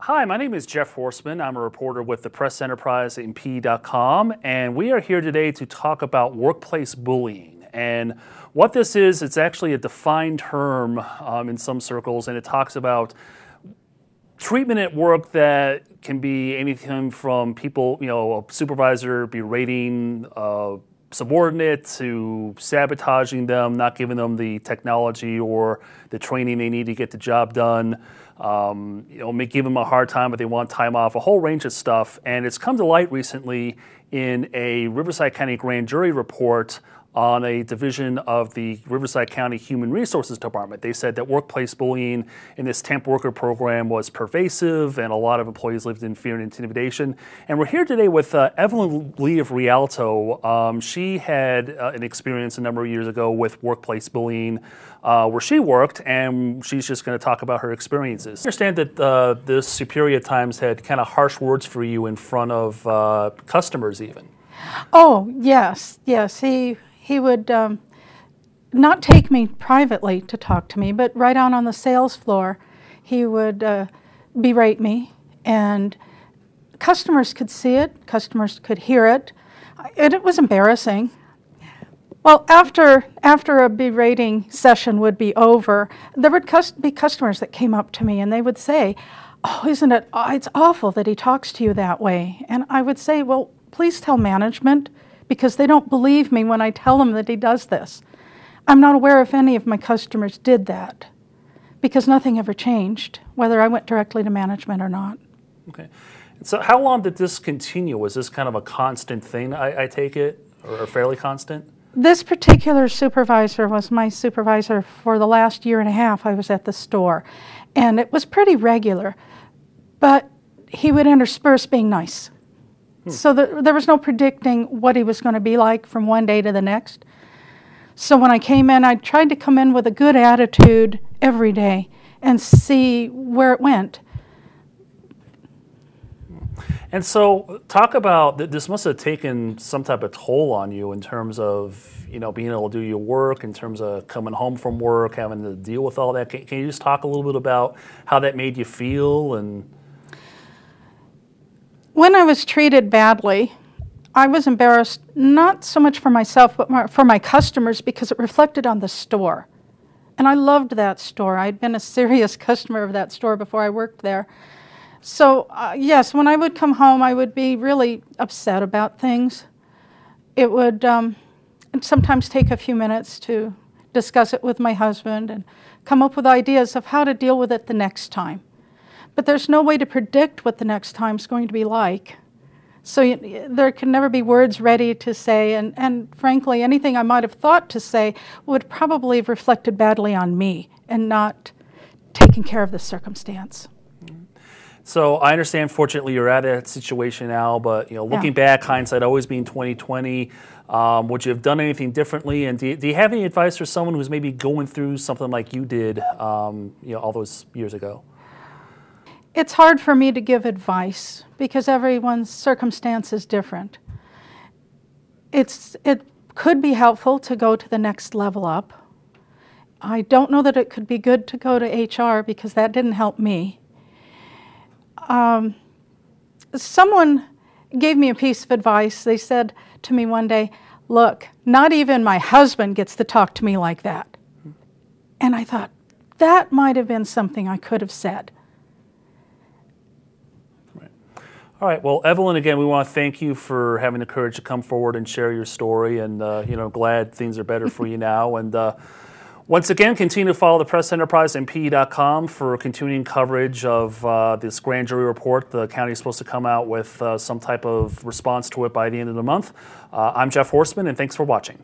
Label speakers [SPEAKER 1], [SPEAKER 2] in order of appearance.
[SPEAKER 1] Hi, my name is Jeff Horseman. I'm a reporter with the Press Enterprise and P.com, and we are here today to talk about workplace bullying. And what this is, it's actually a defined term in some circles, and it talks about treatment at work that can be anything from people, a supervisor berating subordinate to sabotaging them, not giving them the technology or the training they need to get the job done. May give them a hard time, but they want time off, a whole range of stuff. And it's come to light recently in a Riverside County grand jury report on a division of the Riverside County Human Resources Department. They said that workplace bullying in this temp worker program was pervasive and a lot of employees lived in fear and intimidation. And we're here today with Evelyn Lee of Rialto. She had an experience a number of years ago with workplace bullying where she worked, and she's just going to talk about her experiences. I understand that the superior at times had kind of harsh words for you in front of customers even.
[SPEAKER 2] Oh, yes. He would not take me privately to talk to me, but right out on the sales floor, he would berate me, and customers could see it, customers could hear it, and it was embarrassing. Well, after a berating session would be over, there would be customers that came up to me and they would say, "Oh, isn't it? It's awful that he talks to you that way." And I would say, "Well, please tell management, because they don't believe me when I tell them that he does this." I'm not aware if any of my customers did that, because nothing ever changed, whether I went directly to management or not.
[SPEAKER 1] Okay. So how long did this continue? Was this kind of a constant thing, I take it, or fairly constant?
[SPEAKER 2] This particular supervisor was my supervisor for the last year and a half I was at the store, and it was pretty regular, but he would intersperse being nice. So there was no predicting what he was going to be like from one day to the next. So when I came in, I tried to come in with a good attitude every day and see where it went.
[SPEAKER 1] And so talk about, this must have taken some type of toll on you in terms of, being able to do your work, in terms of coming home from work, having to deal with all that. Can you just talk a little bit about how that made you feel? And
[SPEAKER 2] when I was treated badly, I was embarrassed, not so much for myself, but for my customers, because it reflected on the store. And I loved that store. I'd been a serious customer of that store before I worked there. So, yes, when I would come home, I would be really upset about things. It would sometimes take a few minutes to discuss it with my husband and come up with ideas of how to deal with it the next time. But there's no way to predict what the next time's going to be like. So there can never be words ready to say, and frankly, anything I might have thought to say would probably have reflected badly on me and not taken care of the circumstance.
[SPEAKER 1] So I understand, fortunately, you're at that situation now, but looking back, hindsight always being 20/20, would you have done anything differently? And do you have any advice for someone who's maybe going through something like you did, all those years ago?
[SPEAKER 2] It's hard for me to give advice because everyone's circumstance is different. It could be helpful to go to the next level up. I don't know that it could be good to go to HR because that didn't help me. Someone gave me a piece of advice. They said to me one day, "Look, not even my husband gets to talk to me like that." And I thought, that might have been something I could have said.
[SPEAKER 1] All right. Well, Evelyn, again, we want to thank you for having the courage to come forward and share your story, and glad things are better for you now. And once again, continue to follow the Press Enterprise and P.com for continuing coverage of this grand jury report. The county is supposed to come out with some type of response to it by the end of the month. I'm Jeff Horseman, and thanks for watching.